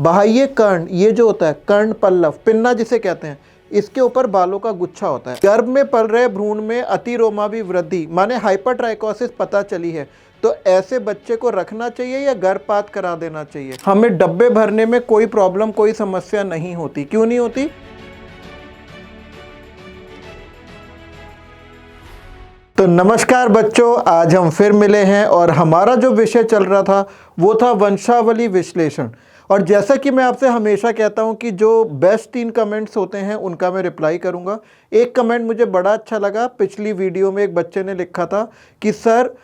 बाह्य कर्ण, ये जो होता है कर्ण पल्लव, पिन्ना जिसे कहते हैं, इसके ऊपर बालों का गुच्छा होता है। गर्भ में पल रहे भ्रूण में अतिरोमा भी वृद्धि माने हाइपरट्राइकोसिस पता चली है, तो ऐसे बच्चे को रखना चाहिए या गर्भपात करा देना चाहिए? हमें डब्बे भरने में कोई प्रॉब्लम, कोई समस्या नहीं होती। क्यों नहीं होती? तो नमस्कार बच्चों, आज हम फिर मिले हैं और हमारा जो विषय चल रहा था वो था वंशावली विश्लेषण। और जैसा कि मैं आपसे हमेशा कहता हूं कि जो बेस्ट 3 कमेंट्स होते हैं उनका मैं रिप्लाई करूंगा। एक कमेंट मुझे बड़ा अच्छा लगा, पिछली वीडियो में एक बच्चे ने लिखा था कि सर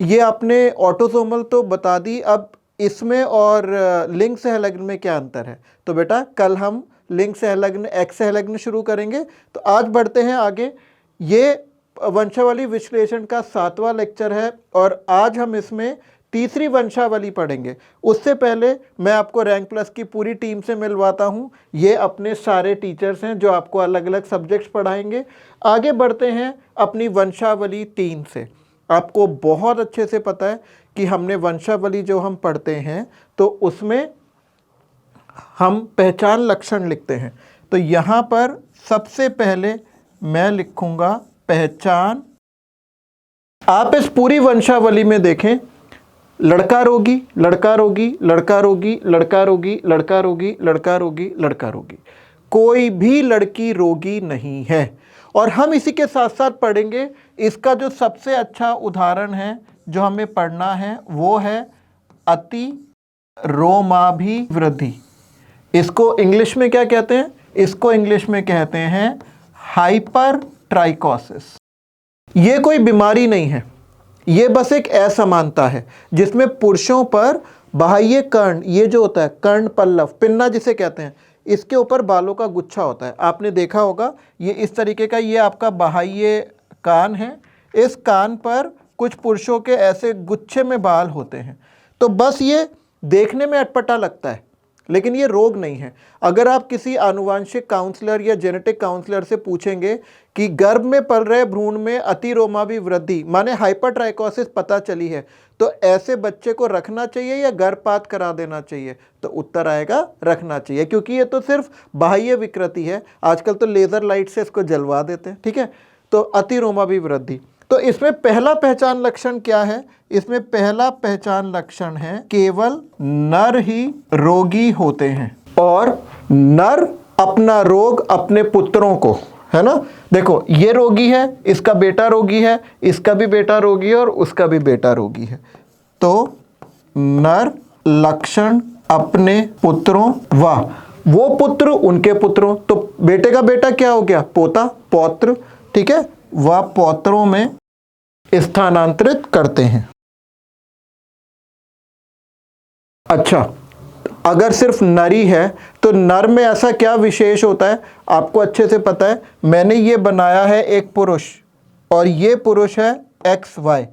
ये आपने ऑटोसोमल तो बता दी, अब इसमें और लिंग सहलग्न में क्या अंतर है? तो बेटा कल हम लिंग सहलग्न, एक्स सहलग्न शुरू करेंगे। तो आज बढ़ते हैं आगे। ये वंशावली विश्लेषण का 7वां लेक्चर है और आज हम इसमें तीसरी वंशावली पढ़ेंगे। उससे पहले मैं आपको रैंक प्लस की पूरी टीम से मिलवाता हूं। ये अपने सारे टीचर्स हैं जो आपको अलग अलग सब्जेक्ट्स पढ़ाएंगे। आगे बढ़ते हैं अपनी वंशावली 3 से। आपको बहुत अच्छे से पता है कि हमने वंशावली जो हम पढ़ते हैं तो उसमें हम पहचान लक्षण लिखते हैं। तो यहाँ पर सबसे पहले मैं लिखूंगा पहचान। आप इस पूरी वंशावली में देखें, लड़का रोगी, लड़का रोगी, लड़का रोगी, लड़का रोगी, लड़का रोगी, लड़का रोगी, लड़का रोगी, कोई भी लड़की रोगी नहीं है। और हम इसी के साथ साथ पढ़ेंगे, इसका जो सबसे अच्छा उदाहरण है जो हमें पढ़ना है वो है अति रोमाभिवृद्धि। इसको इंग्लिश में क्या कहते हैं? इसको इंग्लिश में कहते हैं हाइपरट्राइकोसिस। ये कोई बीमारी नहीं है, ये बस एक असमानता है जिसमें पुरुषों पर बाह्य कर्ण, ये जो होता है कर्ण पल्लव, पिन्ना जिसे कहते हैं, इसके ऊपर बालों का गुच्छा होता है। आपने देखा होगा ये इस तरीके का, ये आपका बाह्य कान है। इस कान पर कुछ पुरुषों के ऐसे गुच्छे में बाल होते हैं। तो बस ये देखने में अटपटा लगता है लेकिन ये रोग नहीं है। अगर आप किसी आनुवांशिक काउंसलर या जेनेटिक काउंसलर से पूछेंगे कि गर्भ में पल रहे भ्रूण में अतिरोमा भी वृद्धि माने हाइपरट्राइकोसिस पता चली है, तो ऐसे बच्चे को रखना चाहिए या गर्भपात करा देना चाहिए? तो उत्तर आएगा रखना चाहिए, क्योंकि ये तो सिर्फ बाह्य विकृति है। आजकल तो लेजर लाइट से इसको जलवा देते हैं, ठीक है। तो अतिरोमा भी वृद्धि। तो इसमें पहला पहचान लक्षण क्या है? इसमें पहला पहचान लक्षण है केवल नर ही रोगी होते हैं और नर अपना रोग अपने पुत्रों को, है ना, देखो ये रोगी है, इसका बेटा रोगी है, इसका भी बेटा रोगी है और उसका भी बेटा रोगी है। तो नर लक्षण अपने पुत्रों व वो पुत्र उनके पुत्रों, तो बेटे का बेटा क्या हो गया? पोता, पौत्र, ठीक है, वह पौत्रों में स्थानांतरित करते हैं। अच्छा, अगर सिर्फ नरी है तो नर में ऐसा क्या विशेष होता है? आपको अच्छे से पता है। मैंने ये बनाया है एक पुरुष और ये पुरुष है XY।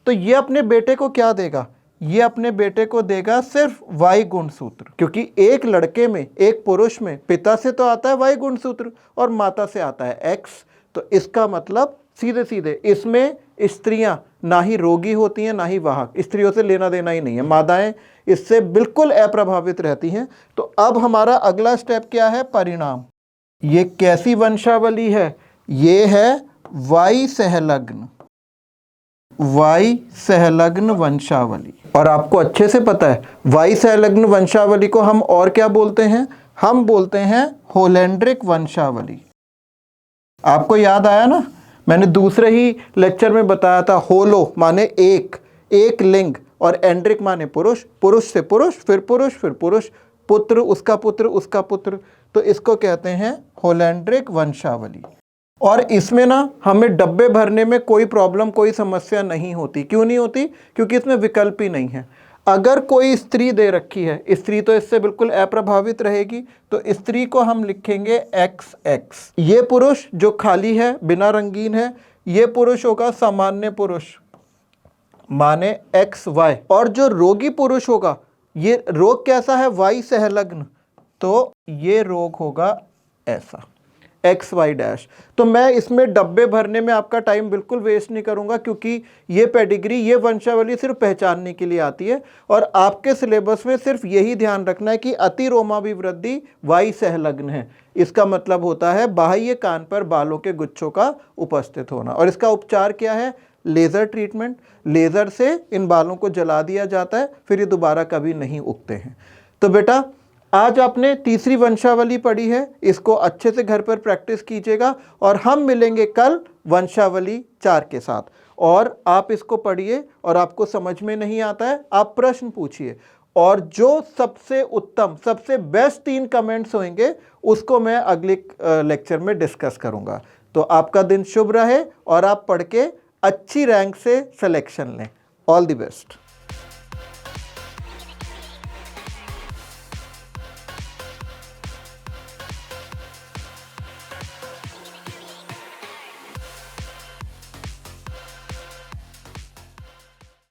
तो ये अपने बेटे को क्या देगा? ये अपने बेटे को देगा सिर्फ Y गुणसूत्र, क्योंकि एक लड़के में, एक पुरुष में पिता से तो आता है Y गुणसूत्र और माता से आता है X। तो इसका मतलब सीधे सीधे इसमें स्त्रियां ना ही रोगी होती हैं ना ही वाहक, स्त्रियों से लेना देना ही नहीं है, मादाएं इससे बिल्कुल अप्रभावित रहती हैं। तो अब हमारा अगला स्टेप क्या है? परिणाम। ये कैसी वंशावली है? ये है वाई सहलग्न, वाई सहलग्न वंशावली। और आपको अच्छे से पता है वाई सहलग्न वंशावली को हम और क्या बोलते हैं? हम बोलते हैं होलेंड्रिक वंशावली। आपको याद आया ना, मैंने दूसरे ही लेक्चर में बताया था, होलो माने एक, एक लिंग, और एंड्रिक माने पुरुष, पुरुष से पुरुष, फिर पुरुष, फिर पुरुष, पुत्र, उसका पुत्र, उसका पुत्र। तो इसको कहते हैं होलेंड्रिक वंशावली। और इसमें ना हमें डब्बे भरने में कोई प्रॉब्लम, कोई समस्या नहीं होती। क्यों नहीं होती? क्योंकि इसमें विकल्प ही नहीं है। अगर कोई स्त्री दे रखी है, स्त्री तो इससे बिल्कुल अप्रभावित रहेगी, तो स्त्री को हम लिखेंगे XX। ये पुरुष जो खाली है, बिना रंगीन है, ये पुरुष होगा सामान्य पुरुष माने XY। और जो रोगी पुरुष होगा, ये रोग कैसा है? वाई सहलग्न, तो ये रोग होगा ऐसा। XY dash. तो मैं इसमें डब्बे भरने में आपका टाइम बिल्कुल वेस्ट नहीं करूंगा, क्योंकि ये पेडिग्री, ये वंशावली सिर्फ पहचानने के लिए आती है और आपके सिलेबस में सिर्फ यही ध्यान रखना है कि अतिरोमाभिवृद्धि वाई सहलग्न है। इसका मतलब होता है बाह्य कान पर बालों के गुच्छों का उपस्थित होना। और इसका उपचार क्या है? Laser treatment. लेज़र से इन बालों को जला दिया जाता है, फिर ये दोबारा कभी नहीं उगते हैं। तो बेटा आज आपने तीसरी वंशावली पढ़ी है, इसको अच्छे से घर पर प्रैक्टिस कीजिएगा और हम मिलेंगे कल वंशावली 4 के साथ। और आप इसको पढ़िए और आपको समझ में नहीं आता है आप प्रश्न पूछिए, और जो सबसे उत्तम, सबसे बेस्ट 3 कमेंट्स होंगे उसको मैं अगले लेक्चर में डिस्कस करूंगा। तो आपका दिन शुभ रहे और आप पढ़ के अच्छी रैंक से सिलेक्शन लें। All the best.